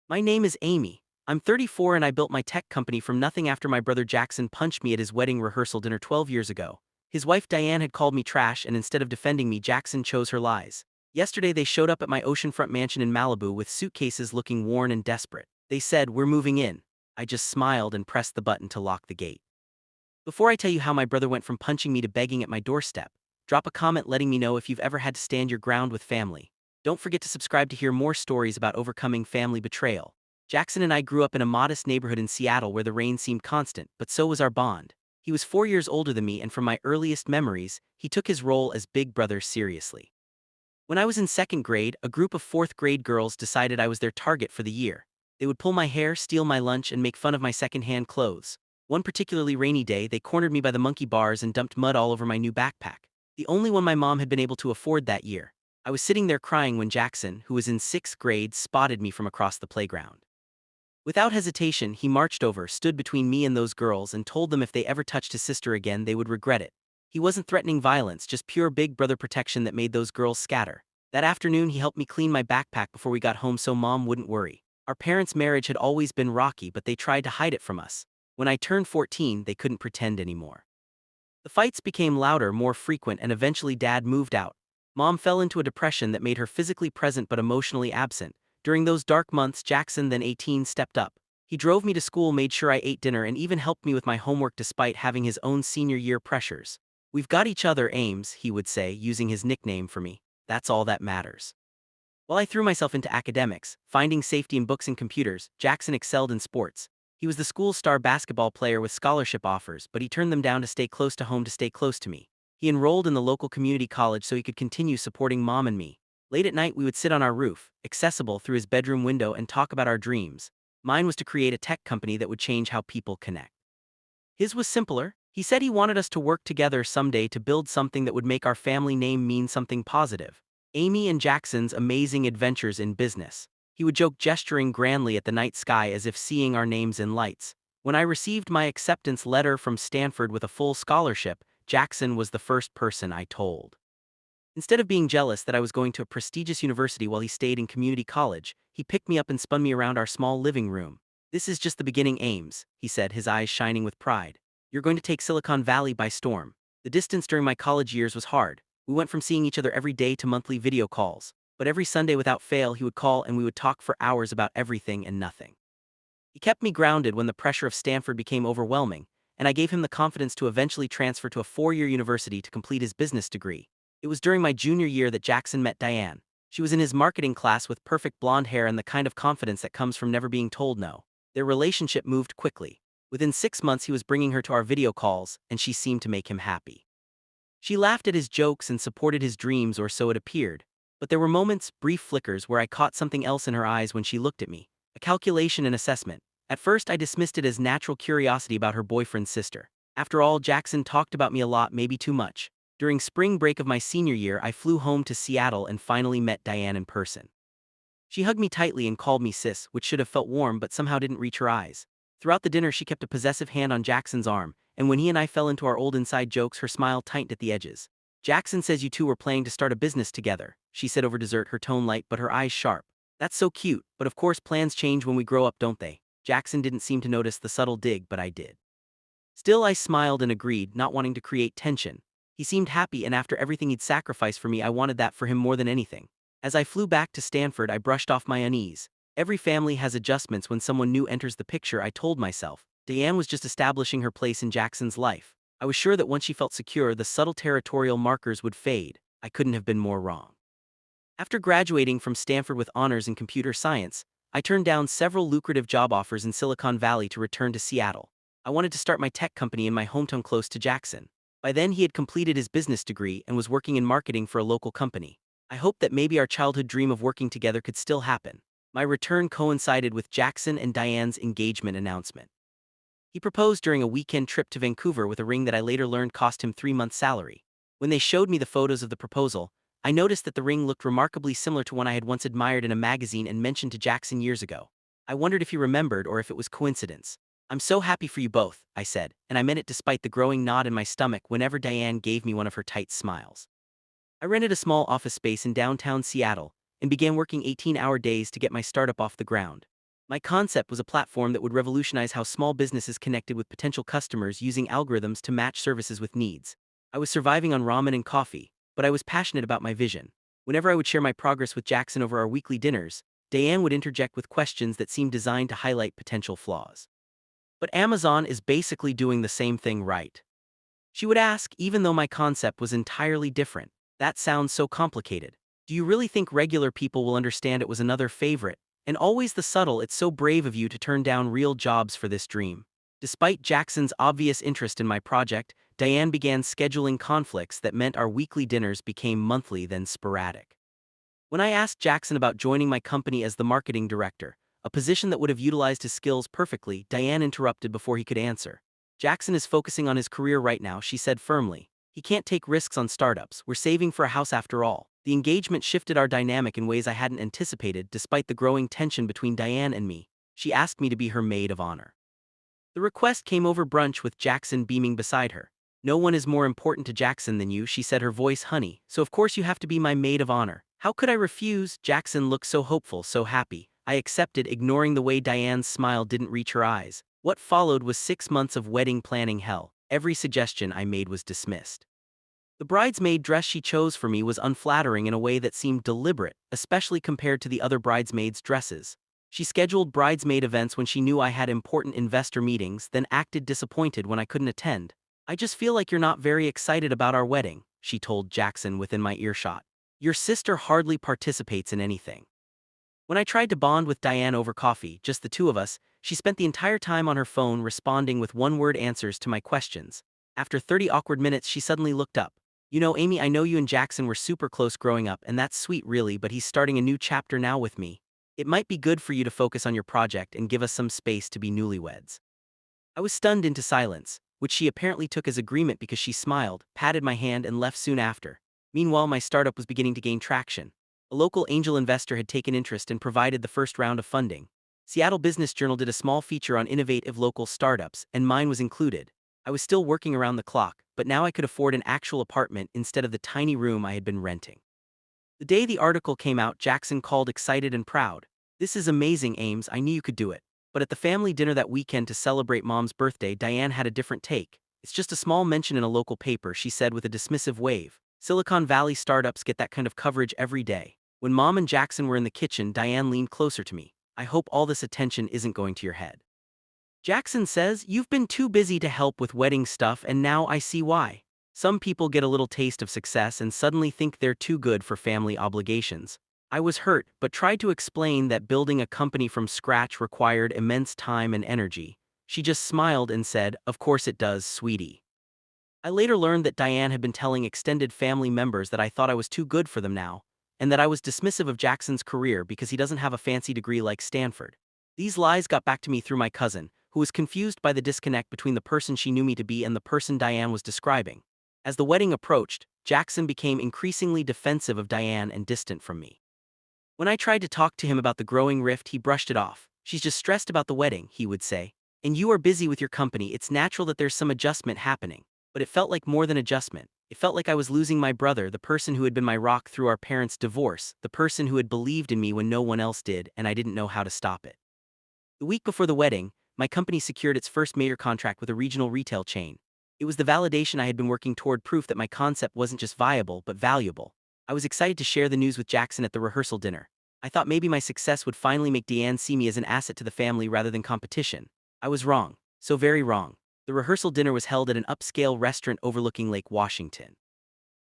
My name is Amy. I'm 34 and I built my tech company from nothing after my brother Jackson punched me at his wedding rehearsal dinner 12 years ago. His wife Diane had called me trash, and instead of defending me, Jackson chose her lies. Yesterday they showed up at my oceanfront mansion in Malibu with suitcases looking worn and desperate. They said, "We're moving in." I just smiled and pressed the button to lock the gate. Before I tell you how my brother went from punching me to begging at my doorstep, drop a comment letting me know if you've ever had to stand your ground with family. Don't forget to subscribe to hear more stories about overcoming family betrayal. Jackson and I grew up in a modest neighborhood in Seattle where the rain seemed constant, but so was our bond. He was 4 years older than me, and from my earliest memories, he took his role as big brother seriously. When I was in second grade, a group of fourth grade girls decided I was their target for the year. They would pull my hair, steal my lunch, and make fun of my second-hand clothes. One particularly rainy day, they cornered me by the monkey bars and dumped mud all over my new backpack, the only one my mom had been able to afford that year. I was sitting there crying when Jackson, who was in sixth grade, spotted me from across the playground. Without hesitation, he marched over, stood between me and those girls, and told them if they ever touched his sister again, they would regret it. He wasn't threatening violence, just pure big brother protection that made those girls scatter. That afternoon, he helped me clean my backpack before we got home so Mom wouldn't worry. Our parents' marriage had always been rocky, but they tried to hide it from us. When I turned 14, they couldn't pretend anymore. The fights became louder, more frequent, and eventually Dad moved out. Mom fell into a depression that made her physically present but emotionally absent. During those dark months, Jackson, then 18, stepped up. He drove me to school, made sure I ate dinner, and even helped me with my homework despite having his own senior year pressures. "We've got each other, Ames," he would say, using his nickname for me. "That's all that matters." While I threw myself into academics, finding safety in books and computers, Jackson excelled in sports. He was the school's star basketball player with scholarship offers, but he turned them down to stay close to home, to stay close to me. He enrolled in the local community college so he could continue supporting Mom and me. Late at night, we would sit on our roof, accessible through his bedroom window, and talk about our dreams. Mine was to create a tech company that would change how people connect. His was simpler. He said he wanted us to work together someday to build something that would make our family name mean something positive. Amy and Jackson's amazing adventures in business. He would joke, gesturing grandly at the night sky as if seeing our names in lights. When I received my acceptance letter from Stanford with a full scholarship, Jackson was the first person I told. Instead of being jealous that I was going to a prestigious university while he stayed in community college, he picked me up and spun me around our small living room. "This is just the beginning, Ames," he said, his eyes shining with pride. "You're going to take Silicon Valley by storm." The distance during my college years was hard. We went from seeing each other every day to monthly video calls. But every Sunday without fail, he would call and we would talk for hours about everything and nothing. He kept me grounded when the pressure of Stanford became overwhelming, and I gave him the confidence to eventually transfer to a 4-year university to complete his business degree. It was during my junior year that Jackson met Diane. She was in his marketing class with perfect blonde hair and the kind of confidence that comes from never being told no. Their relationship moved quickly. Within 6 months, he was bringing her to our video calls, and she seemed to make him happy. She laughed at his jokes and supported his dreams, or so it appeared. But there were moments, brief flickers, where I caught something else in her eyes when she looked at me. A calculation and assessment. At first, I dismissed it as natural curiosity about her boyfriend's sister. After all, Jackson talked about me a lot, maybe too much. During spring break of my senior year, I flew home to Seattle and finally met Diane in person. She hugged me tightly and called me sis, which should have felt warm but somehow didn't reach her eyes. Throughout the dinner, she kept a possessive hand on Jackson's arm, and when he and I fell into our old inside jokes, her smile tightened at the edges. "Jackson says you two were planning to start a business together," she said over dessert, her tone light but her eyes sharp. "That's so cute, but of course plans change when we grow up, don't they?" Jackson didn't seem to notice the subtle dig, but I did. Still, I smiled and agreed, not wanting to create tension. He seemed happy, and after everything he'd sacrificed for me, I wanted that for him more than anything. As I flew back to Stanford, I brushed off my unease. Every family has adjustments when someone new enters the picture, I told myself. Diane was just establishing her place in Jackson's life. I was sure that once she felt secure, the subtle territorial markers would fade. I couldn't have been more wrong. After graduating from Stanford with honors in computer science, I turned down several lucrative job offers in Silicon Valley to return to Seattle. I wanted to start my tech company in my hometown close to Jackson. By then, he had completed his business degree and was working in marketing for a local company. I hoped that maybe our childhood dream of working together could still happen. My return coincided with Jackson and Diane's engagement announcement. He proposed during a weekend trip to Vancouver with a ring that I later learned cost him 3 months' salary. When they showed me the photos of the proposal, I noticed that the ring looked remarkably similar to one I had once admired in a magazine and mentioned to Jackson years ago. I wondered if he remembered or if it was coincidence. "I'm so happy for you both," I said, and I meant it despite the growing knot in my stomach whenever Diane gave me one of her tight smiles. I rented a small office space in downtown Seattle and began working 18-hour days to get my startup off the ground. My concept was a platform that would revolutionize how small businesses connected with potential customers using algorithms to match services with needs. I was surviving on ramen and coffee, but I was passionate about my vision. Whenever I would share my progress with Jackson over our weekly dinners, Diane would interject with questions that seemed designed to highlight potential flaws. But Amazon is basically doing the same thing right. She would ask, even though my concept was entirely different. That sounds so complicated. Do you really think regular people will understand it was another favorite? And always the subtle, it's so brave of you to turn down real jobs for this dream. Despite Jackson's obvious interest in my project, Diane began scheduling conflicts that meant our weekly dinners became monthly then sporadic. When I asked Jackson about joining my company as the marketing director, a position that would have utilized his skills perfectly, Diane interrupted before he could answer. Jackson is focusing on his career right now, she said firmly. He can't take risks on startups, we're saving for a house after all. The engagement shifted our dynamic in ways I hadn't anticipated despite the growing tension between Diane and me. She asked me to be her maid of honor. The request came over brunch with Jackson beaming beside her. No one is more important to Jackson than you, she said, her voice honey, so of course you have to be my maid of honor. How could I refuse? Jackson looked so hopeful, so happy. I accepted, ignoring the way Diane's smile didn't reach her eyes. What followed was 6 months of wedding planning hell. Every suggestion I made was dismissed. The bridesmaid dress she chose for me was unflattering in a way that seemed deliberate, especially compared to the other bridesmaids' dresses. She scheduled bridesmaid events when she knew I had important investor meetings, then acted disappointed when I couldn't attend. I just feel like you're not very excited about our wedding, she told Jackson within my earshot. Your sister hardly participates in anything. When I tried to bond with Diane over coffee, just the two of us, she spent the entire time on her phone responding with one-word answers to my questions. After 30 awkward minutes, she suddenly looked up. You know, Amy, I know you and Jackson were super close growing up, and that's sweet really, but he's starting a new chapter now with me. It might be good for you to focus on your project and give us some space to be newlyweds. I was stunned into silence, which she apparently took as agreement because she smiled, patted my hand and left soon after. Meanwhile, my startup was beginning to gain traction. A local angel investor had taken interest and provided the first round of funding. Seattle Business Journal did a small feature on innovative local startups, and mine was included. I was still working around the clock, but now I could afford an actual apartment instead of the tiny room I had been renting. The day the article came out, Jackson called excited and proud. This is amazing, Ames, I knew you could do it. But at the family dinner that weekend to celebrate Mom's birthday, Diane had a different take. It's just a small mention in a local paper, she said with a dismissive wave. Silicon Valley startups get that kind of coverage every day. When Mom and Jackson were in the kitchen, Diane leaned closer to me. I hope all this attention isn't going to your head. Jackson says, you've been too busy to help with wedding stuff, and now I see why. Some people get a little taste of success and suddenly think they're too good for family obligations. I was hurt, but tried to explain that building a company from scratch required immense time and energy. She just smiled and said, of course it does, sweetie. I later learned that Diane had been telling extended family members that I thought I was too good for them now, and that I was dismissive of Jackson's career because he doesn't have a fancy degree like Stanford. These lies got back to me through my cousin, who was confused by the disconnect between the person she knew me to be and the person Diane was describing. As the wedding approached, Jackson became increasingly defensive of Diane and distant from me. When I tried to talk to him about the growing rift, he brushed it off. She's just stressed about the wedding, he would say. And you are busy with your company, it's natural that there's some adjustment happening. But it felt like more than adjustment. It felt like I was losing my brother, the person who had been my rock through our parents' divorce, the person who had believed in me when no one else did, and I didn't know how to stop it. The week before the wedding, my company secured its first major contract with a regional retail chain. It was the validation I had been working toward, proof that my concept wasn't just viable, but valuable. I was excited to share the news with Jackson at the rehearsal dinner. I thought maybe my success would finally make Diane see me as an asset to the family rather than competition. I was wrong. So very wrong. The rehearsal dinner was held at an upscale restaurant overlooking Lake Washington.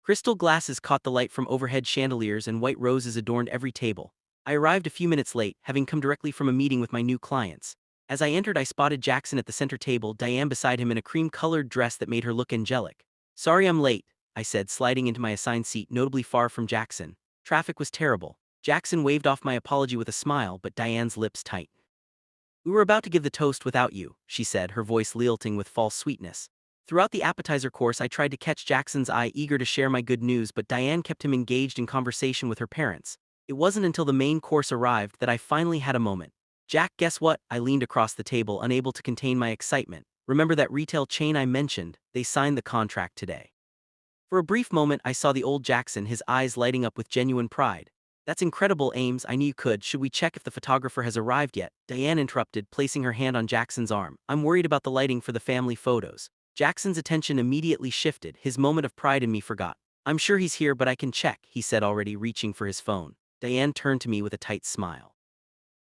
Crystal glasses caught the light from overhead chandeliers and white roses adorned every table. I arrived a few minutes late, having come directly from a meeting with my new clients. As I entered, I spotted Jackson at the center table, Diane beside him in a cream-colored dress that made her look angelic. Sorry I'm late, I said, sliding into my assigned seat, notably far from Jackson. Traffic was terrible. Jackson waved off my apology with a smile, but Diane's lips tightened. We were about to give the toast without you, she said, her voice lilting with false sweetness. Throughout the appetizer course, I tried to catch Jackson's eye, eager to share my good news, but Diane kept him engaged in conversation with her parents. It wasn't until the main course arrived that I finally had a moment. Jack, guess what? I leaned across the table, unable to contain my excitement. Remember that retail chain I mentioned? They signed the contract today. For a brief moment, I saw the old Jackson, his eyes lighting up with genuine pride. That's incredible, Ames. I knew you could. Should we check if the photographer has arrived yet? Diane interrupted, placing her hand on Jackson's arm. I'm worried about the lighting for the family photos. Jackson's attention immediately shifted, his moment of pride in me forgot. I'm sure he's here, but I can check, he said, already reaching for his phone. Diane turned to me with a tight smile.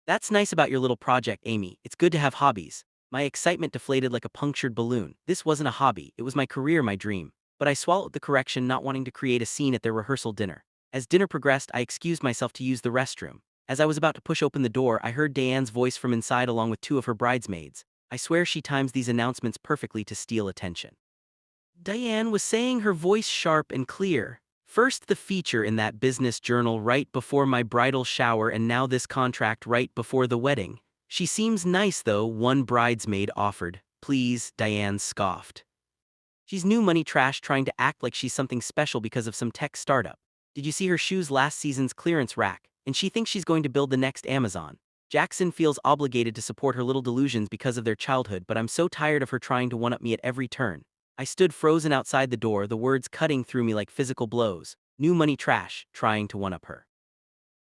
That's nice about your little project, Amy. It's good to have hobbies. My excitement deflated like a punctured balloon. This wasn't a hobby, it was my career, my dream. But I swallowed the correction, not wanting to create a scene at their rehearsal dinner. As dinner progressed, I excused myself to use the restroom. As I was about to push open the door, I heard Diane's voice from inside along with two of her bridesmaids. I swear she times these announcements perfectly to steal attention. Diane was saying, her voice sharp and clear. First the feature in that business journal right before my bridal shower, and now this contract right before the wedding. She seems nice though, one bridesmaid offered. Please, Diane scoffed. She's new money trash, trying to act like she's something special because of some tech startup. Did you see her shoes last season's clearance rack? And she thinks she's going to build the next Amazon. Jackson feels obligated to support her little delusions because of their childhood, but I'm so tired of her trying to one-up me at every turn. I stood frozen outside the door, the words cutting through me like physical blows. New money trash, trying to one-up her.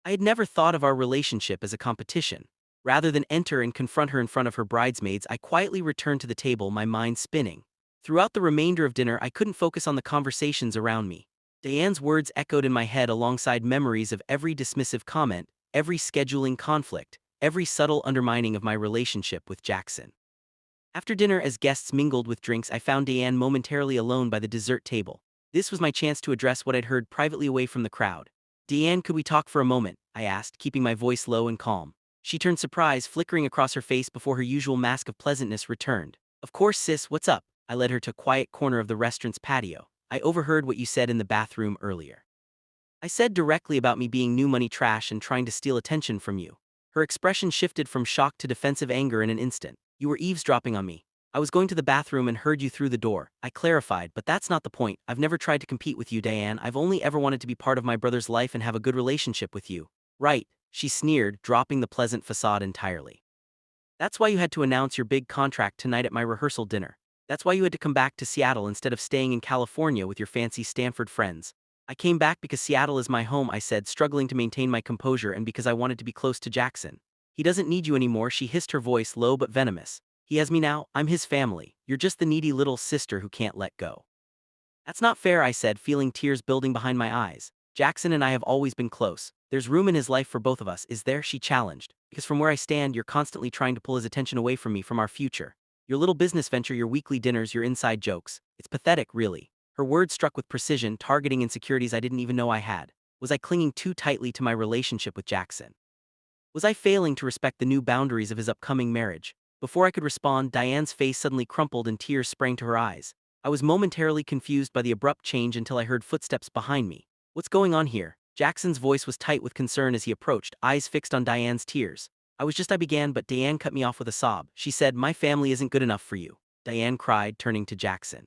I had never thought of our relationship as a competition. Rather than enter and confront her in front of her bridesmaids, I quietly returned to the table, my mind spinning. Throughout the remainder of dinner, I couldn't focus on the conversations around me. Diane's words echoed in my head alongside memories of every dismissive comment, every scheduling conflict, every subtle undermining of my relationship with Jackson. After dinner, as guests mingled with drinks, I found Diane momentarily alone by the dessert table. This was my chance to address what I'd heard privately away from the crowd. Diane, could we talk for a moment? I asked, keeping my voice low and calm. She turned, surprise flickering across her face before her usual mask of pleasantness returned. Of course, sis, what's up? I led her to a quiet corner of the restaurant's patio. I overheard what you said in the bathroom earlier. I said directly about me being new money trash and trying to steal attention from you. Her expression shifted from shock to defensive anger in an instant. You were eavesdropping on me. I was going to the bathroom and heard you through the door. I clarified, but that's not the point. I've never tried to compete with you, Diane. I've only ever wanted to be part of my brother's life and have a good relationship with you. Right, she sneered, dropping the pleasant facade entirely. That's why you had to announce your big contract tonight at my rehearsal dinner. That's why you had to come back to Seattle instead of staying in California with your fancy Stanford friends. I came back because Seattle is my home, I said, struggling to maintain my composure, and because I wanted to be close to Jackson. He doesn't need you anymore, she hissed, her voice low but venomous. He has me now. I'm his family. You're just the needy little sister who can't let go. That's not fair, I said, feeling tears building behind my eyes. Jackson and I have always been close. There's room in his life for both of us, is there? She challenged. Because from where I stand, you're constantly trying to pull his attention away from me, from our future. Your little business venture, your weekly dinners, your inside jokes. It's pathetic, really. Her words struck with precision, targeting insecurities I didn't even know I had. Was I clinging too tightly to my relationship with Jackson? Was I failing to respect the new boundaries of his upcoming marriage? Before I could respond, Diane's face suddenly crumpled and tears sprang to her eyes. I was momentarily confused by the abrupt change until I heard footsteps behind me. What's going on here? Jackson's voice was tight with concern as he approached, eyes fixed on Diane's tears. I began, but Diane cut me off with a sob. She said, my family isn't good enough for you. Diane cried, turning to Jackson.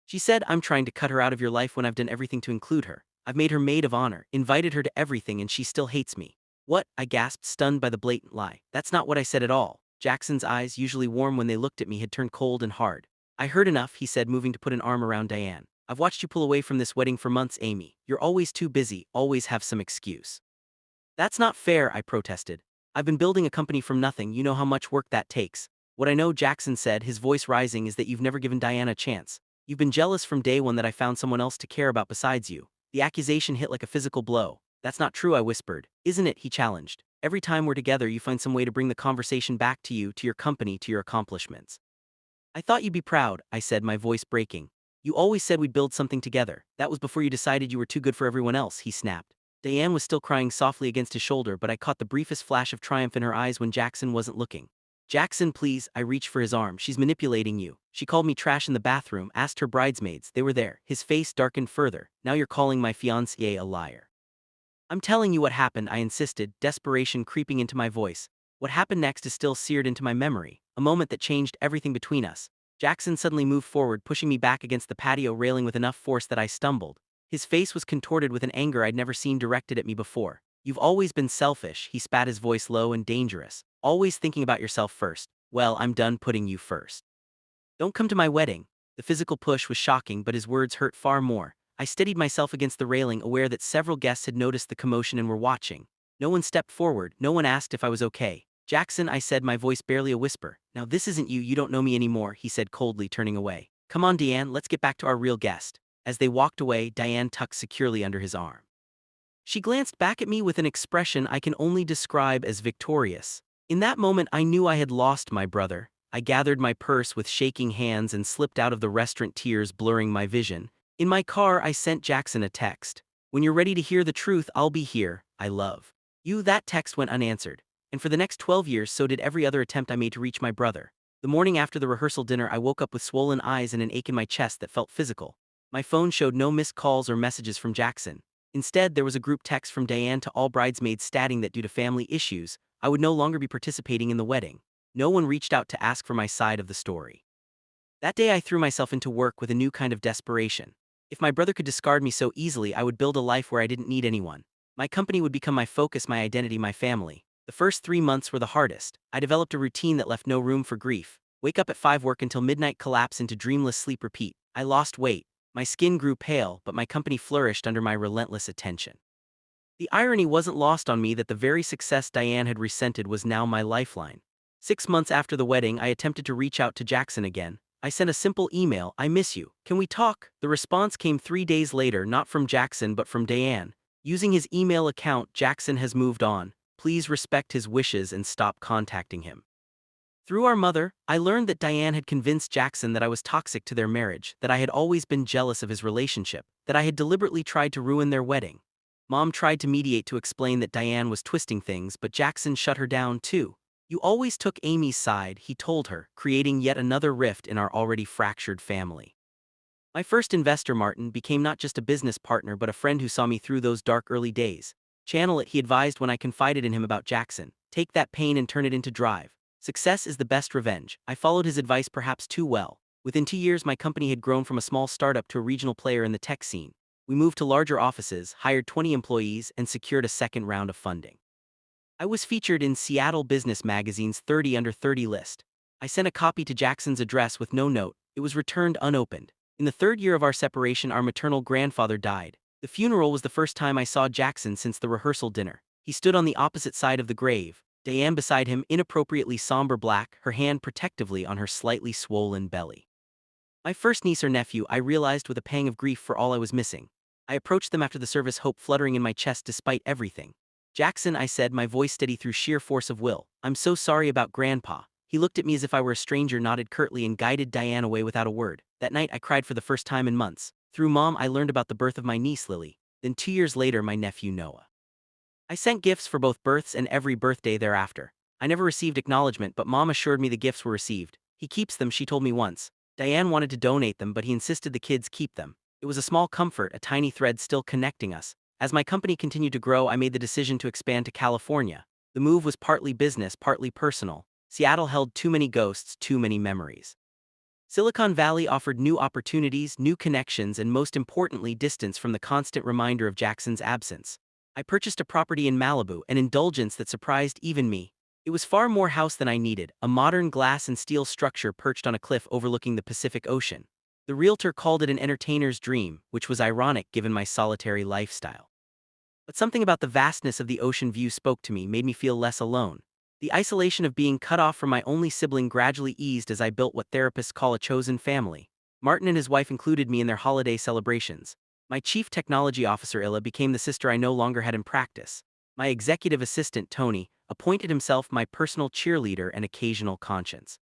She said, I'm trying to cut her out of your life when I've done everything to include her. I've made her maid of honor, invited her to everything, and she still hates me. What? I gasped, stunned by the blatant lie. That's not what I said at all. Jackson's eyes, usually warm when they looked at me, had turned cold and hard. I heard enough, he said, moving to put an arm around Diane. I've watched you pull away from this wedding for months, Amy. You're always too busy, always have some excuse. That's not fair, I protested. I've been building a company from nothing, you know how much work that takes. What I know, Jackson said, his voice rising, is that you've never given Diane a chance. You've been jealous from day one that I found someone else to care about besides you. The accusation hit like a physical blow. That's not true, I whispered. Isn't it? He challenged. Every time we're together, you find some way to bring the conversation back to you, to your company, to your accomplishments. I thought you'd be proud, I said, my voice breaking. You always said we'd build something together. That was before you decided you were too good for everyone else, he snapped. Diane was still crying softly against his shoulder, but I caught the briefest flash of triumph in her eyes when Jackson wasn't looking. Jackson, please, I reached for his arm. She's manipulating you. She called me trash in the bathroom, asked her bridesmaids. They were there. His face darkened further. Now you're calling my fiancée a liar. I'm telling you what happened, I insisted, desperation creeping into my voice. What happened next is still seared into my memory, a moment that changed everything between us. Jackson suddenly moved forward, pushing me back against the patio railing with enough force that I stumbled. His face was contorted with an anger I'd never seen directed at me before. You've always been selfish, he spat, his voice low and dangerous. Always thinking about yourself first. Well, I'm done putting you first. Don't come to my wedding. The physical push was shocking, but his words hurt far more. I steadied myself against the railing, aware that several guests had noticed the commotion and were watching. No one stepped forward, no one asked if I was okay. "Jackson," I said, my voice barely a whisper. "Now this isn't you, you don't know me anymore," he said coldly, turning away. "Come on, Diane, let's get back to our real guest." As they walked away, Diane tucked securely under his arm. She glanced back at me with an expression I can only describe as victorious. In that moment I knew I had lost my brother. I gathered my purse with shaking hands and slipped out of the restaurant, tears blurring my vision. In my car I sent Jackson a text. "When you're ready to hear the truth, I'll be here. I love you." That text went unanswered. And for the next 12 years so did every other attempt I made to reach my brother. The morning after the rehearsal dinner I woke up with swollen eyes and an ache in my chest that felt physical. My phone showed no missed calls or messages from Jackson. Instead, there was a group text from Diane to all bridesmaids stating that due to family issues, I would no longer be participating in the wedding. No one reached out to ask for my side of the story. That day I threw myself into work with a new kind of desperation. If my brother could discard me so easily, I would build a life where I didn't need anyone. My company would become my focus, my identity, my family. The first 3 months were the hardest. I developed a routine that left no room for grief. Wake up at 5, work until midnight, collapse into dreamless sleep, repeat. I lost weight. My skin grew pale, but my company flourished under my relentless attention. The irony wasn't lost on me that the very success Diane had resented was now my lifeline. 6 months after the wedding, I attempted to reach out to Jackson again. I sent a simple email, "I miss you. Can we talk?" The response came 3 days later, not from Jackson but from Diane. "Using his email account, Jackson has moved on. Please respect his wishes and stop contacting him." Through our mother, I learned that Diane had convinced Jackson that I was toxic to their marriage, that I had always been jealous of his relationship, that I had deliberately tried to ruin their wedding. Mom tried to mediate to explain that Diane was twisting things, but Jackson shut her down too. "You always took Amy's side," he told her, creating yet another rift in our already fractured family. My first investor, Martin, became not just a business partner but a friend who saw me through those dark early days. "Channel it," he advised when I confided in him about Jackson. "Take that pain and turn it into drive. Success is the best revenge." I followed his advice perhaps too well. Within 2 years, my company had grown from a small startup to a regional player in the tech scene. We moved to larger offices, hired 20 employees, and secured a second round of funding. I was featured in Seattle Business Magazine's 30 Under 30 list. I sent a copy to Jackson's address with no note. It was returned unopened. In the 3rd year of our separation, our maternal grandfather died. The funeral was the first time I saw Jackson since the rehearsal dinner. He stood on the opposite side of the grave, Diane beside him, inappropriately somber black, her hand protectively on her slightly swollen belly. My first niece or nephew, I realized with a pang of grief for all I was missing. I approached them after the service, hope fluttering in my chest despite everything. "Jackson," I said, my voice steady through sheer force of will, "I'm so sorry about Grandpa." He looked at me as if I were a stranger, nodded curtly, and guided Diane away without a word. That night I cried for the first time in months. Through Mom, I learned about the birth of my niece Lily. Then 2 years later, my nephew Noah. I sent gifts for both births and every birthday thereafter. I never received acknowledgement, but Mom assured me the gifts were received. "He keeps them," she told me once. Diane wanted to donate them, but he insisted the kids keep them. It was a small comfort, a tiny thread still connecting us. As my company continued to grow, I made the decision to expand to California. The move was partly business, partly personal. Seattle held too many ghosts, too many memories. Silicon Valley offered new opportunities, new connections, and most importantly, distance from the constant reminder of Jackson's absence. I purchased a property in Malibu, an indulgence that surprised even me. It was far more house than I needed, a modern glass and steel structure perched on a cliff overlooking the Pacific Ocean. The realtor called it an entertainer's dream, which was ironic given my solitary lifestyle. But something about the vastness of the ocean view spoke to me, made me feel less alone. The isolation of being cut off from my only sibling gradually eased as I built what therapists call a chosen family. Martin and his wife included me in their holiday celebrations. My chief technology officer, Illa, became the sister I no longer had in practice. My executive assistant, Tony, appointed himself my personal cheerleader and occasional conscience.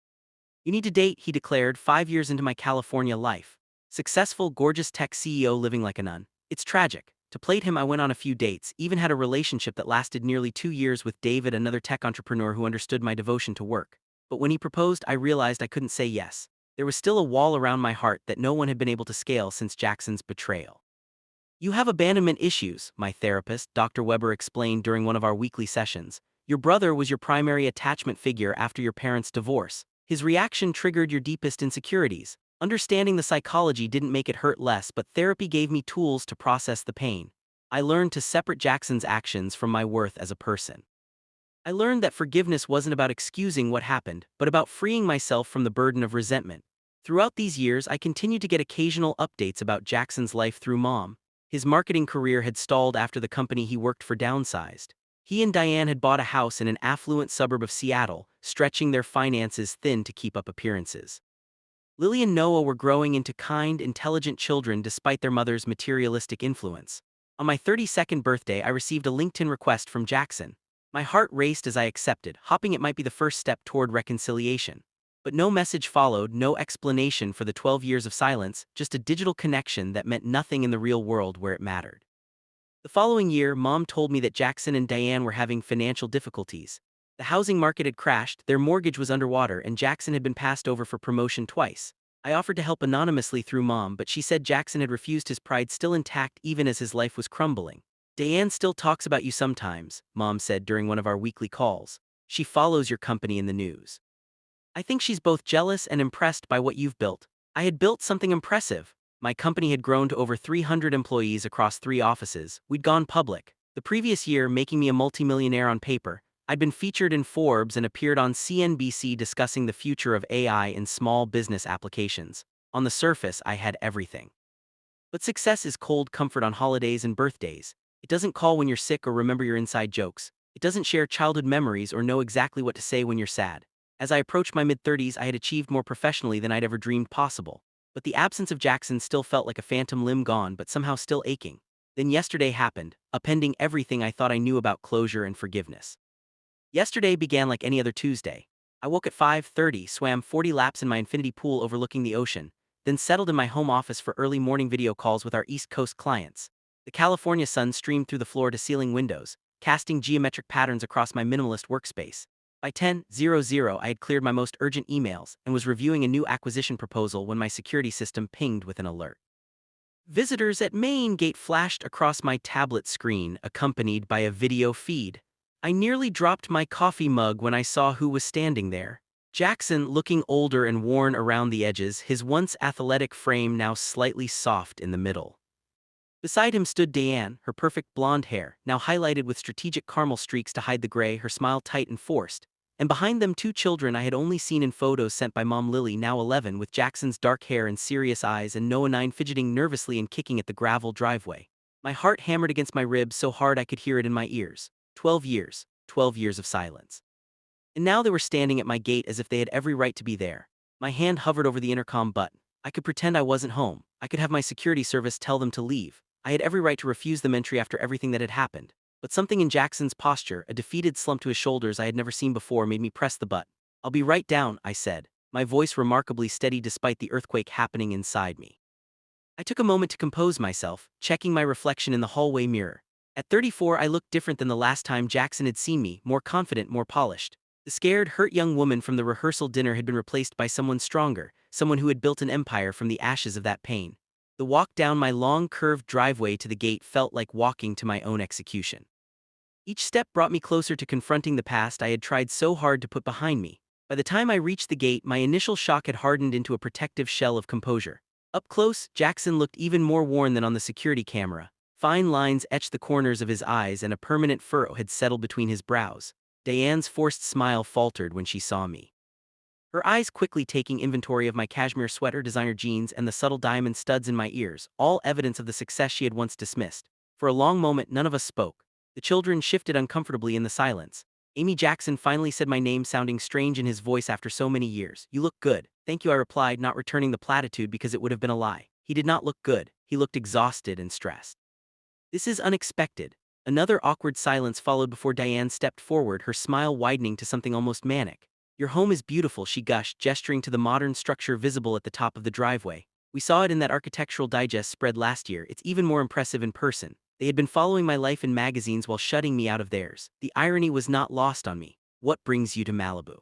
"You need to date," he declared 5 years into my California life. Successful, gorgeous tech CEO living like a nun. It's tragic. To plate him, I went on a few dates, even had a relationship that lasted nearly 2 years with David, another tech entrepreneur who understood my devotion to work. But when he proposed, I realized I couldn't say yes. There was still a wall around my heart that no one had been able to scale since Jackson's betrayal. "You have abandonment issues," my therapist, Dr. Weber, explained during one of our weekly sessions. "Your brother was your primary attachment figure after your parents' divorce. His reaction triggered your deepest insecurities. Understanding the psychology didn't make it hurt less, but therapy gave me tools to process the pain. I learned to separate Jackson's actions from my worth as a person. I learned that forgiveness wasn't about excusing what happened, but about freeing myself from the burden of resentment. Throughout these years, I continued to get occasional updates about Jackson's life through Mom. His marketing career had stalled after the company he worked for downsized. He and Diane had bought a house in an affluent suburb of Seattle, stretching their finances thin to keep up appearances. Lily and Noah were growing into kind, intelligent children despite their mother's materialistic influence. On my 32nd birthday, I received a LinkedIn request from Jackson. My heart raced as I accepted, hoping it might be the first step toward reconciliation. But no message followed, no explanation for the 12 years of silence, just a digital connection that meant nothing in the real world where it mattered. The following year, Mom told me that Jackson and Diane were having financial difficulties. The housing market had crashed, their mortgage was underwater, and Jackson had been passed over for promotion twice. I offered to help anonymously through Mom, but she said Jackson had refused, his pride still intact even as his life was crumbling. Diane still talks about you sometimes, Mom said during one of our weekly calls. She follows your company in the news. I think she's both jealous and impressed by what you've built. I had built something impressive. My company had grown to over 300 employees across 3 offices. We'd gone public. The previous year, making me a multimillionaire on paper. I'd been featured in Forbes and appeared on CNBC discussing the future of AI in small business applications. On the surface, I had everything. But success is cold comfort on holidays and birthdays. It doesn't call when you're sick or remember your inside jokes. It doesn't share childhood memories or know exactly what to say when you're sad. As I approached my mid-30s, I had achieved more professionally than I'd ever dreamed possible. But the absence of Jackson still felt like a phantom limb gone but somehow still aching. Then yesterday happened, upending everything I thought I knew about closure and forgiveness. Yesterday began like any other Tuesday. I woke at 5:30, swam 40 laps in my infinity pool overlooking the ocean, then settled in my home office for early morning video calls with our East Coast clients. The California sun streamed through the floor-to-ceiling windows, casting geometric patterns across my minimalist workspace. By 10:00, I had cleared my most urgent emails and was reviewing a new acquisition proposal when my security system pinged with an alert. Visitors at main gate flashed across my tablet screen, accompanied by a video feed. I nearly dropped my coffee mug when I saw who was standing there. Jackson, looking older and worn around the edges, his once athletic frame now slightly soft in the middle. Beside him stood Diane, her perfect blonde hair, now highlighted with strategic caramel streaks to hide the gray, her smile tight and forced. And behind them 2 children I had only seen in photos sent by Mom, Lily, now 11, with Jackson's dark hair and serious eyes, and Noah 9 fidgeting nervously and kicking at the gravel driveway. My heart hammered against my ribs so hard I could hear it in my ears. 12 years. 12 years of silence. And now they were standing at my gate as if they had every right to be there. My hand hovered over the intercom button. I could pretend I wasn't home. I could have my security service tell them to leave. I had every right to refuse them entry after everything that had happened. But something in Jackson's posture, a defeated slump to his shoulders I had never seen before, made me press the button. "I'll be right down," I said, my voice remarkably steady despite the earthquake happening inside me. I took a moment to compose myself, checking my reflection in the hallway mirror. At 34, I looked different than the last time Jackson had seen me, more confident, more polished. The scared, hurt young woman from the rehearsal dinner had been replaced by someone stronger, someone who had built an empire from the ashes of that pain. The walk down my long, curved driveway to the gate felt like walking to my own execution. Each step brought me closer to confronting the past I had tried so hard to put behind me. By the time I reached the gate, my initial shock had hardened into a protective shell of composure. Up close, Jackson looked even more worn than on the security camera. Fine lines etched the corners of his eyes and a permanent furrow had settled between his brows. Diane's forced smile faltered when she saw me. Her eyes quickly taking inventory of my cashmere sweater, designer jeans, and the subtle diamond studs in my ears, all evidence of the success she had once dismissed. For a long moment, none of us spoke. The children shifted uncomfortably in the silence. Amy Jackson finally said my name, sounding strange in his voice after so many years. "You look good." "Thank you," I replied, not returning the platitude because it would have been a lie. He did not look good. He looked exhausted and stressed. "This is unexpected." Another awkward silence followed before Diane stepped forward, her smile widening to something almost manic. "Your home is beautiful," she gushed, gesturing to the modern structure visible at the top of the driveway. "We saw it in that architectural digest spread last year. It's even more impressive in person." They had been following my life in magazines while shutting me out of theirs. The irony was not lost on me. "What brings you to Malibu?"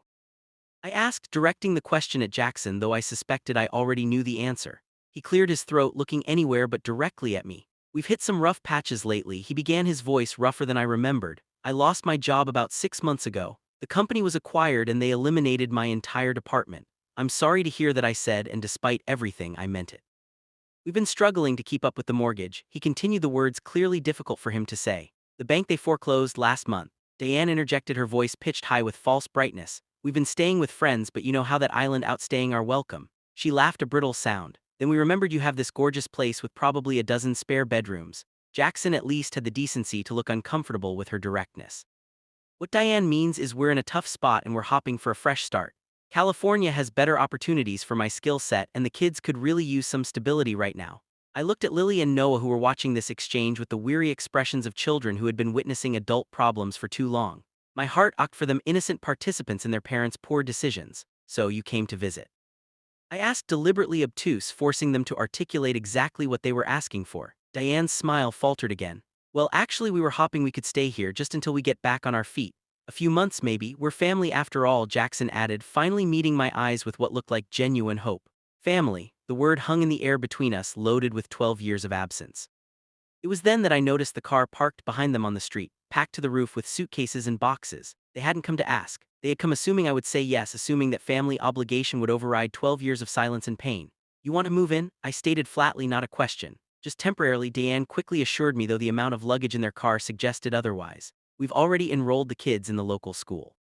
I asked, directing the question at Jackson, though I suspected I already knew the answer. He cleared his throat, looking anywhere but directly at me. "We've hit some rough patches lately," he began, his voice rougher than I remembered. "I lost my job about 6 months ago. The company was acquired and they eliminated my entire department. I'm sorry to hear that," I said, and despite everything, I meant it. "We've been struggling to keep up with the mortgage," he continued, the words clearly difficult for him to say. "The bank, they foreclosed last month." Diane interjected, her voice pitched high with false brightness. "We've been staying with friends, but you know how that island outstaying our welcome." She laughed a brittle sound. Then we remembered you have this gorgeous place with probably a dozen spare bedrooms. Jackson at least had the decency to look uncomfortable with her directness. What Diane means is we're in a tough spot and we're hopping for a fresh start. California has better opportunities for my skill set and the kids could really use some stability right now. I looked at Lily and Noah who were watching this exchange with the weary expressions of children who had been witnessing adult problems for too long. My heart ached for them, innocent participants in their parents' poor decisions. So you came to visit? I asked, deliberately obtuse, forcing them to articulate exactly what they were asking for. Diane's smile faltered again. Well, actually we were hoping we could stay here just until we get back on our feet. A few months maybe, we're family after all, Jackson added, finally meeting my eyes with what looked like genuine hope. Family, the word hung in the air between us, loaded with 12 years of absence. It was then that I noticed the car parked behind them on the street, packed to the roof with suitcases and boxes. They hadn't come to ask. They had come assuming I would say yes, assuming that family obligation would override 12 years of silence and pain. You want to move in? I stated flatly, not a question. Just temporarily, Diane quickly assured me, though the amount of luggage in their car suggested otherwise. We've already enrolled the kids in the local school.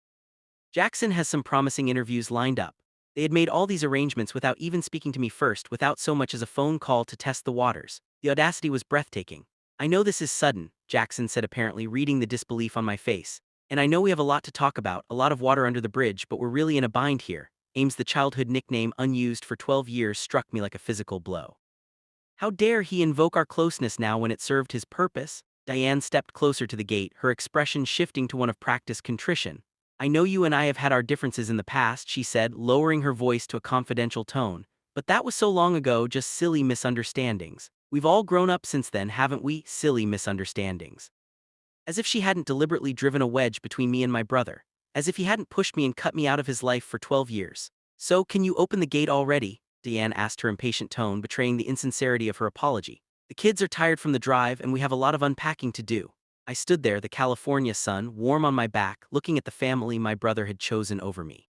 Jackson has some promising interviews lined up. They had made all these arrangements without even speaking to me first, without so much as a phone call to test the waters. The audacity was breathtaking. I know this is sudden, Jackson said, apparently reading the disbelief on my face. And I know we have a lot to talk about, a lot of water under the bridge, but we're really in a bind here. Ames, the childhood nickname unused for 12 years, struck me like a physical blow. How dare he invoke our closeness now when it served his purpose? Diane stepped closer to the gate, her expression shifting to one of practiced contrition. I know you and I have had our differences in the past, she said, lowering her voice to a confidential tone. But that was so long ago, just silly misunderstandings. We've all grown up since then, haven't we? Silly misunderstandings. As if she hadn't deliberately driven a wedge between me and my brother. As if he hadn't pushed me and cut me out of his life for 12 years. So, can you open the gate already? Diane asked, her impatient tone betraying the insincerity of her apology. The kids are tired from the drive and we have a lot of unpacking to do. I stood there, the California sun warm on my back, looking at the family my brother had chosen over me.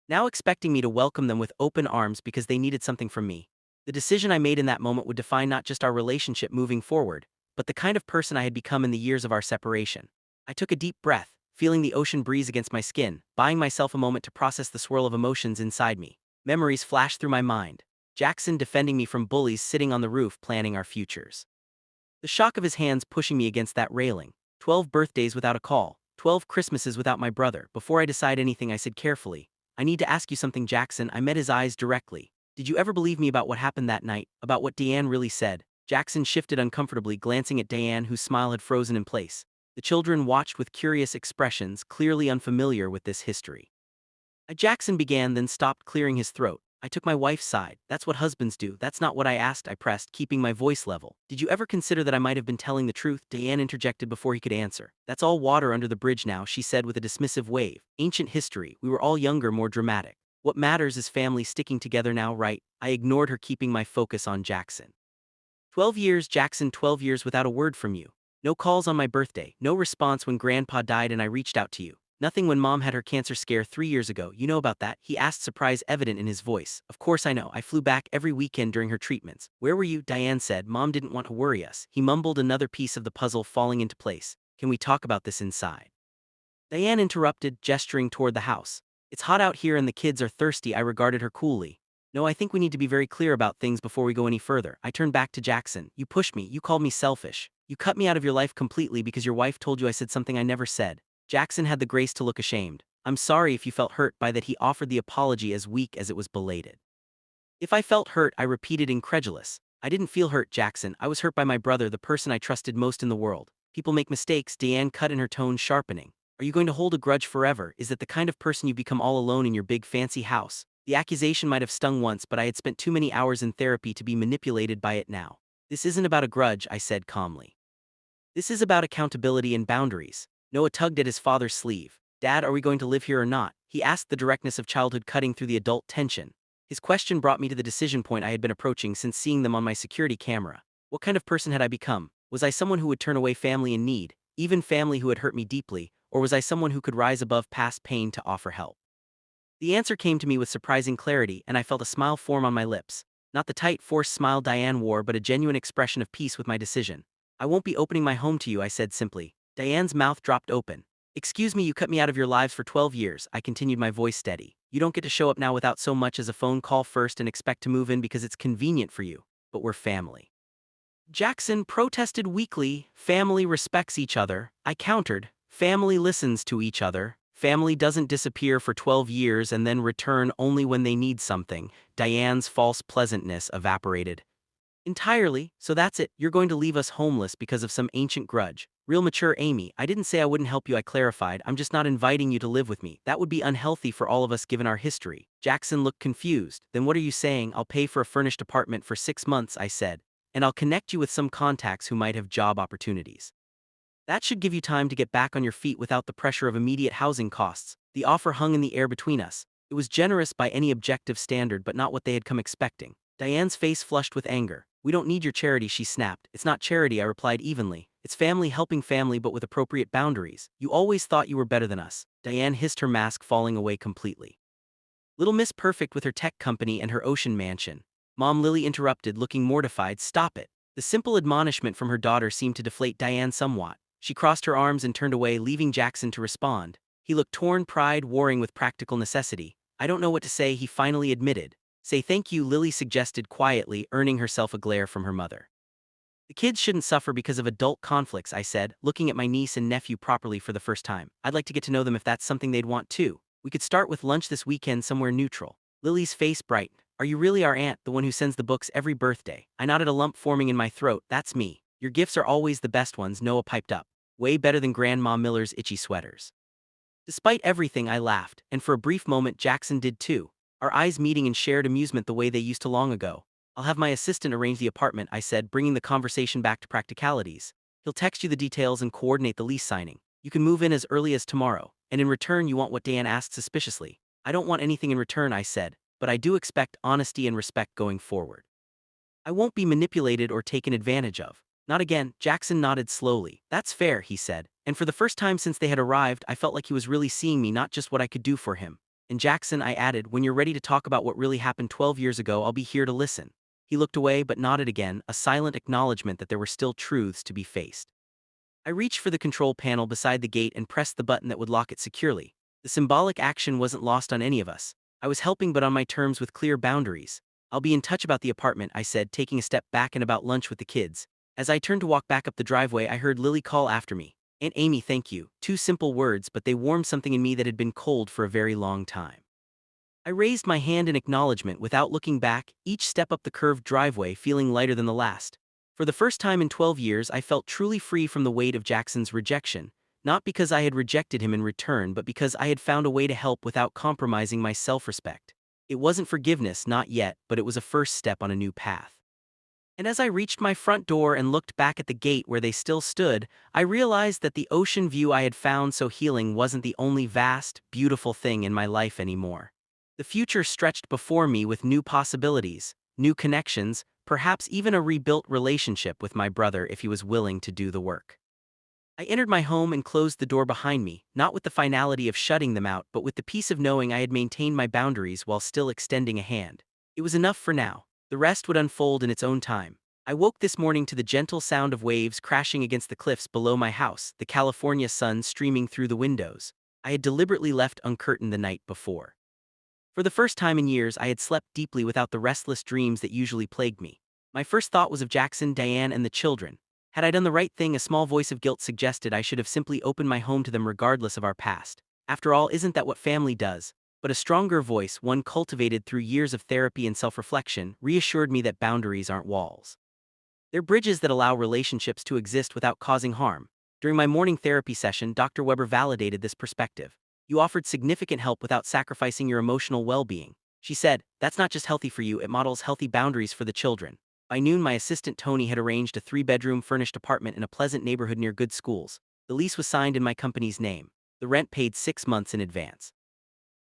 Now expecting me to welcome them with open arms because they needed something from me. The decision I made in that moment would define not just our relationship moving forward, but the kind of person I had become in the years of our separation. I took a deep breath, feeling the ocean breeze against my skin, buying myself a moment to process the swirl of emotions inside me. Memories flashed through my mind. Jackson defending me from bullies, sitting on the roof planning our futures. The shock of his hands pushing me against that railing. 12 birthdays without a call, 12 Christmases without my brother. Before I decide anything, I said carefully, I need to ask you something, Jackson. I met his eyes directly. Did you ever believe me about what happened that night, about what Diane really said? Jackson shifted uncomfortably, glancing at Diane, whose smile had frozen in place. The children watched with curious expressions, clearly unfamiliar with this history. Jackson began, then stopped, clearing his throat. I took my wife's side. That's what husbands do. That's not what I asked, I pressed, keeping my voice level. Did you ever consider that I might have been telling the truth? Diane interjected before he could answer. That's all water under the bridge now, she said with a dismissive wave. Ancient history. We were all younger, more dramatic. What matters is family sticking together now, right? I ignored her, keeping my focus on Jackson. 12 years, Jackson, 12 years without a word from you. No calls on my birthday, no response when Grandpa died and I reached out to you. Nothing when Mom had her cancer scare 3 years ago. You know about that? He asked, surprise evident in his voice. Of course I know. I flew back every weekend during her treatments. Where were you? Diane said. Mom didn't want to worry us. He mumbled, another piece of the puzzle falling into place. Can we talk about this inside? Diane interrupted, gesturing toward the house. It's hot out here and the kids are thirsty. I regarded her coolly. No, I think we need to be very clear about things before we go any further. I turned back to Jackson. You pushed me. You called me selfish. You cut me out of your life completely because your wife told you I said something I never said. Jackson had the grace to look ashamed. I'm sorry if you felt hurt by that. He offered the apology as weak as it was belated. If I felt hurt, I repeated, incredulous. I didn't feel hurt, Jackson. I was hurt by my brother, the person I trusted most in the world. People make mistakes, Diane cut in, her tone sharpening. Are you going to hold a grudge forever? Is that the kind of person you become all alone in your big fancy house? The accusation might have stung once, but I had spent too many hours in therapy to be manipulated by it now. This isn't about a grudge, I said calmly. This is about accountability and boundaries. Noah tugged at his father's sleeve. Dad, are we going to live here or not? He asked, the directness of childhood cutting through the adult tension. His question brought me to the decision point I had been approaching since seeing them on my security camera. What kind of person had I become? Was I someone who would turn away family in need, even family who had hurt me deeply, or was I someone who could rise above past pain to offer help? The answer came to me with surprising clarity, and I felt a smile form on my lips. Not the tight, forced smile Diane wore, but a genuine expression of peace with my decision. I won't be opening my home to you, I said simply. Diane's mouth dropped open. Excuse me, you cut me out of your lives for 12 years, I continued, my voice steady. You don't get to show up now without so much as a phone call first and expect to move in because it's convenient for you. But we're family. Jackson protested weakly. Family respects each other. I countered. Family listens to each other. Family doesn't disappear for 12 years and then return only when they need something. Diane's false pleasantness evaporated entirely. So that's it, you're going to leave us homeless because of some ancient grudge. Real mature Amy, I didn't say I wouldn't help you, I clarified. I'm just not inviting you to live with me. That would be unhealthy for all of us given our history. Jackson looked confused. Then what are you saying? I'll pay for a furnished apartment for 6 months, I said. And I'll connect you with some contacts who might have job opportunities. That should give you time to get back on your feet without the pressure of immediate housing costs. The offer hung in the air between us. It was generous by any objective standard but not what they had come expecting. Diane's face flushed with anger. We don't need your charity, she snapped. It's not charity, I replied evenly. It's family helping family but with appropriate boundaries. You always thought you were better than us. Diane hissed, her mask falling away completely. Little Miss Perfect with her tech company and her ocean mansion. Mom, Lily interrupted, looking mortified. Stop it. The simple admonishment from her daughter seemed to deflate Diane somewhat. She crossed her arms and turned away, leaving Jackson to respond. He looked torn, pride warring with practical necessity. I don't know what to say, he finally admitted. Say thank you, Lily suggested quietly, earning herself a glare from her mother. The kids shouldn't suffer because of adult conflicts, I said, looking at my niece and nephew properly for the first time. I'd like to get to know them if that's something they'd want too. We could start with lunch this weekend somewhere neutral. Lily's face brightened. Are you really our aunt, the one who sends the books every birthday? I nodded, a lump forming in my throat. That's me. Your gifts are always the best ones, Noah piped up. Way better than Grandma Miller's itchy sweaters. Despite everything, I laughed, and for a brief moment Jackson did too. Our eyes meeting in shared amusement the way they used to long ago. I'll have my assistant arrange the apartment, I said, bringing the conversation back to practicalities. He'll text you the details and coordinate the lease signing. You can move in as early as tomorrow, and in return you want what? Dan asked suspiciously. I don't want anything in return, I said, but I do expect honesty and respect going forward. I won't be manipulated or taken advantage of. Not again, Jackson nodded slowly. That's fair, he said, and for the first time since they had arrived I felt like he was really seeing me, not just what I could do for him. And Jackson, I added, when you're ready to talk about what really happened 12 years ago, I'll be here to listen. He looked away but nodded again, a silent acknowledgement that there were still truths to be faced. I reached for the control panel beside the gate and pressed the button that would lock it securely. The symbolic action wasn't lost on any of us. I was helping but on my terms with clear boundaries. I'll be in touch about the apartment, I said, taking a step back, and about lunch with the kids. As I turned to walk back up the driveway, I heard Lily call after me. Aunt Amy, thank you. 2 simple words, but they warmed something in me that had been cold for a very long time. I raised my hand in acknowledgement without looking back, each step up the curved driveway feeling lighter than the last. For the first time in 12 years I felt truly free from the weight of Jackson's rejection, not because I had rejected him in return but because I had found a way to help without compromising my self-respect. It wasn't forgiveness, not yet, but it was a first step on a new path. And as I reached my front door and looked back at the gate where they still stood, I realized that the ocean view I had found so healing wasn't the only vast, beautiful thing in my life anymore. The future stretched before me with new possibilities, new connections, perhaps even a rebuilt relationship with my brother if he was willing to do the work. I entered my home and closed the door behind me, not with the finality of shutting them out but with the peace of knowing I had maintained my boundaries while still extending a hand. It was enough for now. The rest would unfold in its own time. I woke this morning to the gentle sound of waves crashing against the cliffs below my house, the California sun streaming through the windows. I had deliberately left uncurtained the night before. For the first time in years I had slept deeply without the restless dreams that usually plagued me. My first thought was of Jackson, Diane, and the children. Had I done the right thing? A small voice of guilt suggested I should have simply opened my home to them regardless of our past. After all, isn't that what family does? But a stronger voice, one cultivated through years of therapy and self-reflection, reassured me that boundaries aren't walls. They're bridges that allow relationships to exist without causing harm. During my morning therapy session, Dr. Weber validated this perspective. You offered significant help without sacrificing your emotional well-being. She said, that's not just healthy for you, it models healthy boundaries for the children. By noon, my assistant Tony had arranged a 3-bedroom furnished apartment in a pleasant neighborhood near good schools. The lease was signed in my company's name. The rent paid 6 months in advance.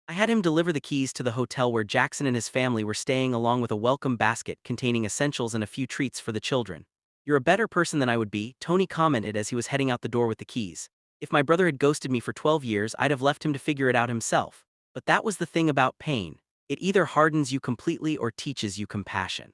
I had him deliver the keys to the hotel where Jackson and his family were staying, along with a welcome basket containing essentials and a few treats for the children. You're a better person than I would be, Tony commented as he was heading out the door with the keys. If my brother had ghosted me for 12 years, I'd have left him to figure it out himself. But that was the thing about pain. It either hardens you completely or teaches you compassion.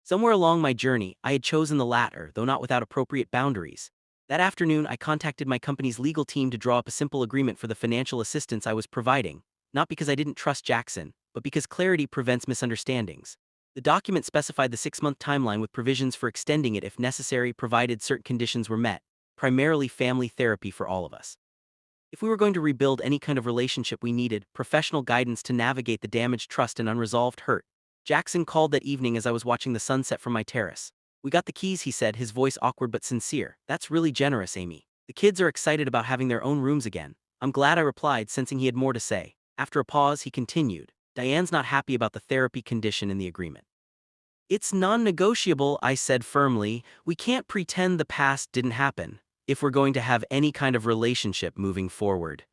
Somewhere along my journey, I had chosen the latter, though not without appropriate boundaries. That afternoon, I contacted my company's legal team to draw up a simple agreement for the financial assistance I was providing. not because I didn't trust Jackson, but because clarity prevents misunderstandings. The document specified the 6-month timeline with provisions for extending it if necessary provided certain conditions were met, primarily family therapy for all of us. If we were going to rebuild any kind of relationship, we needed professional guidance to navigate the damaged trust and unresolved hurt. Jackson called that evening as I was watching the sunset from my terrace. "We got the keys," he said, his voice awkward but sincere. "That's really generous, Amy. The kids are excited about having their own rooms again." "I'm glad," I replied, sensing he had more to say. After a pause, he continued, "Diane's not happy about the therapy condition in the agreement." "It's non-negotiable," I said firmly. "We can't pretend the past didn't happen. If we're going to have any kind of relationship moving forward,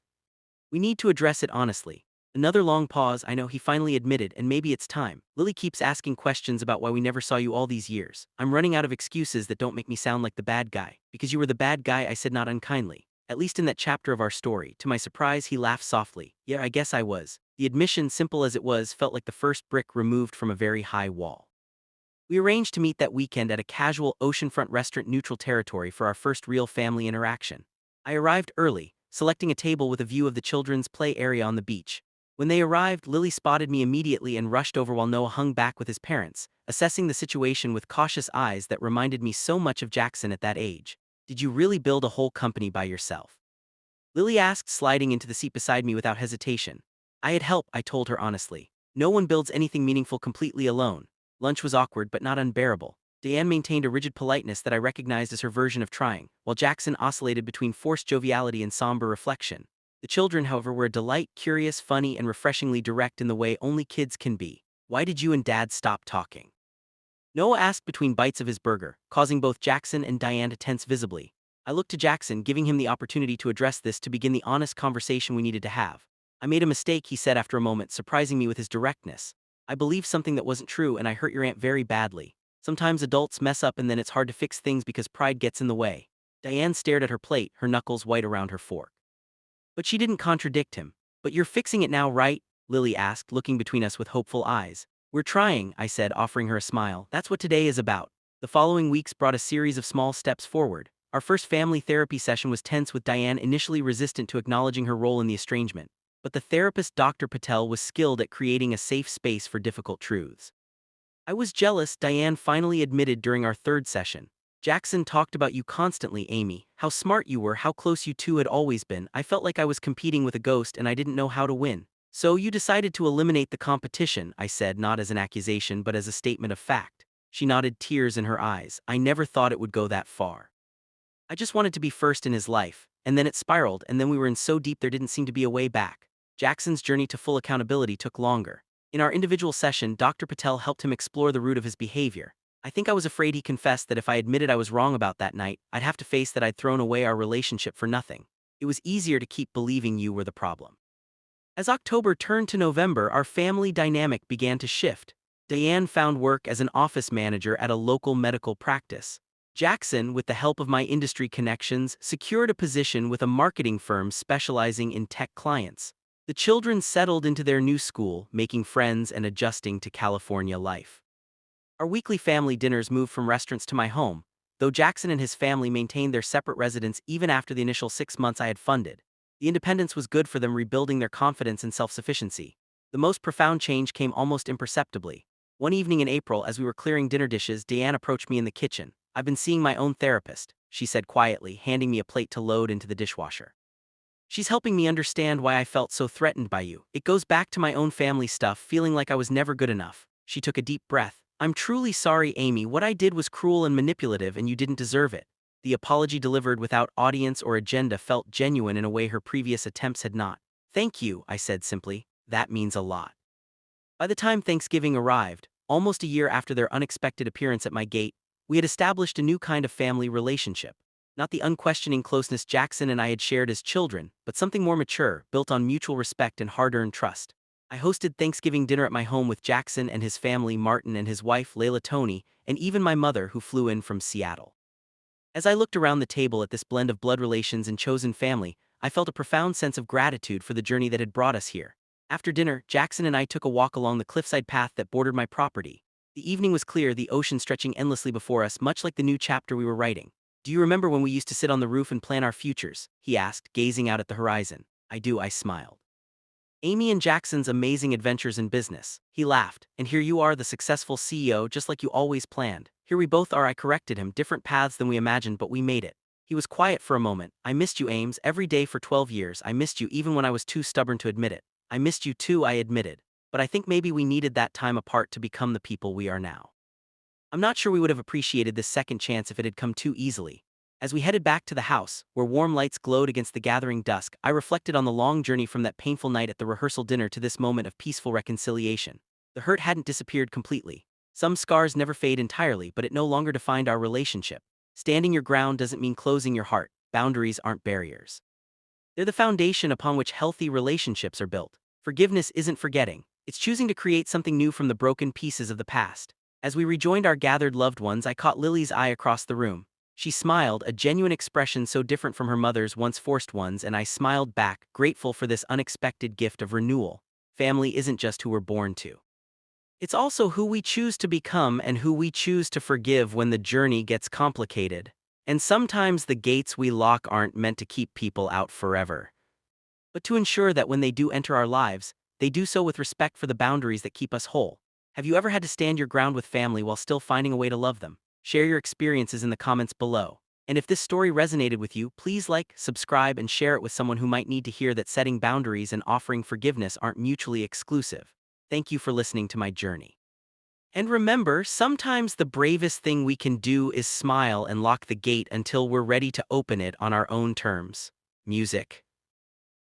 we need to address it honestly." Another long pause. "I know," he finally admitted, "and maybe it's time. Lily keeps asking questions about why we never saw you all these years. I'm running out of excuses that don't make me sound like the bad guy." "Because you were the bad guy," I said, not unkindly. "At least in that chapter of our story." To my surprise, he laughed softly. "Yeah, I guess I was." The admission, simple as it was, felt like the first brick removed from a very high wall. We arranged to meet that weekend at a casual oceanfront restaurant, neutral territory, for our first real family interaction. I arrived early, selecting a table with a view of the children's play area on the beach. When they arrived, Lily spotted me immediately and rushed over while Noah hung back with his parents, assessing the situation with cautious eyes that reminded me so much of Jackson at that age. "Did you really build a whole company by yourself?" Lily asked, sliding into the seat beside me without hesitation. "I had help," I told her honestly. "No one builds anything meaningful completely alone." Lunch was awkward but not unbearable. Diane maintained a rigid politeness that I recognized as her version of trying, while Jackson oscillated between forced joviality and somber reflection. The children, however, were a delight, curious, funny, and refreshingly direct in the way only kids can be. "Why did you and Dad stop talking?" Noah asked between bites of his burger, causing both Jackson and Diane to tense visibly. I looked to Jackson, giving him the opportunity to address this to begin the honest conversation we needed to have. "I made a mistake," he said after a moment, surprising me with his directness. "I believed something that wasn't true, and I hurt your aunt very badly. Sometimes adults mess up and then it's hard to fix things because pride gets in the way." Diane stared at her plate, her knuckles white around her fork. But she didn't contradict him. "But you're fixing it now, right?" Lily asked, looking between us with hopeful eyes. "We're trying," I said, offering her a smile. "That's what today is about." The following weeks brought a series of small steps forward. Our first family therapy session was tense, with Diane initially resistant to acknowledging her role in the estrangement. But the therapist, Dr. Patel, was skilled at creating a safe space for difficult truths. "I was jealous," Diane finally admitted during our third session. "Jackson talked about you constantly, Amy. How smart you were, how close you two had always been. I felt like I was competing with a ghost and I didn't know how to win." "So you decided to eliminate the competition," I said, not as an accusation but as a statement of fact. She nodded, tears in her eyes. "I never thought it would go that far. I just wanted to be first in his life, and then it spiraled, and then we were in so deep there didn't seem to be a way back." Jackson's journey to full accountability took longer. In our individual session, Dr. Patel helped him explore the root of his behavior. "I think I was afraid," he confessed, "that if I admitted I was wrong about that night, I'd have to face that I'd thrown away our relationship for nothing. It was easier to keep believing you were the problem." As October turned to November, our family dynamic began to shift. Diane found work as an office manager at a local medical practice. Jackson, with the help of my industry connections, secured a position with a marketing firm specializing in tech clients. The children settled into their new school, making friends and adjusting to California life. Our weekly family dinners moved from restaurants to my home, though Jackson and his family maintained their separate residence even after the initial 6 months I had funded. The independence was good for them, rebuilding their confidence and self-sufficiency. The most profound change came almost imperceptibly. One evening in April, as we were clearing dinner dishes, Diane approached me in the kitchen. "I've been seeing my own therapist," she said quietly, handing me a plate to load into the dishwasher. "She's helping me understand why I felt so threatened by you. It goes back to my own family stuff, feeling like I was never good enough." She took a deep breath. "I'm truly sorry, Amy. What I did was cruel and manipulative, and you didn't deserve it." The apology, delivered without audience or agenda, felt genuine in a way her previous attempts had not. "Thank you," I said simply. "That means a lot." By the time Thanksgiving arrived, almost a year after their unexpected appearance at my gate, we had established a new kind of family relationship. Not the unquestioning closeness Jackson and I had shared as children, but something more mature, built on mutual respect and hard-earned trust. I hosted Thanksgiving dinner at my home with Jackson and his family, Martin and his wife, Layla Tony, and even my mother, who flew in from Seattle. As I looked around the table at this blend of blood relations and chosen family, I felt a profound sense of gratitude for the journey that had brought us here. After dinner, Jackson and I took a walk along the cliffside path that bordered my property. The evening was clear, the ocean stretching endlessly before us, much like the new chapter we were writing. "Do you remember when we used to sit on the roof and plan our futures?" he asked, gazing out at the horizon. "I do," I smiled. Amy and Jackson's amazing adventures in business. He laughed. And here you are, the successful CEO, just like you always planned. Here we both are, I corrected him, different paths than we imagined, but we made it. He was quiet for a moment. I missed you, Ames, every day for 12 years. I missed you even when I was too stubborn to admit it. I missed you too, I admitted. But I think maybe we needed that time apart to become the people we are now. I'm not sure we would have appreciated this second chance if it had come too easily. As we headed back to the house, where warm lights glowed against the gathering dusk, I reflected on the long journey from that painful night at the rehearsal dinner to this moment of peaceful reconciliation. The hurt hadn't disappeared completely. Some scars never fade entirely, but it no longer defined our relationship. Standing your ground doesn't mean closing your heart. Boundaries aren't barriers. They're the foundation upon which healthy relationships are built. Forgiveness isn't forgetting. It's choosing to create something new from the broken pieces of the past. As we rejoined our gathered loved ones, I caught Lily's eye across the room. She smiled, a genuine expression so different from her mother's once forced ones, and I smiled back, grateful for this unexpected gift of renewal. Family isn't just who we're born to. It's also who we choose to become and who we choose to forgive when the journey gets complicated. And sometimes the gates we lock aren't meant to keep people out forever, but to ensure that when they do enter our lives, they do so with respect for the boundaries that keep us whole. Have you ever had to stand your ground with family while still finding a way to love them? Share your experiences in the comments below. And if this story resonated with you, please like, subscribe, and share it with someone who might need to hear that setting boundaries and offering forgiveness aren't mutually exclusive. Thank you for listening to my journey. And remember, sometimes the bravest thing we can do is smile and lock the gate until we're ready to open it on our own terms. Music.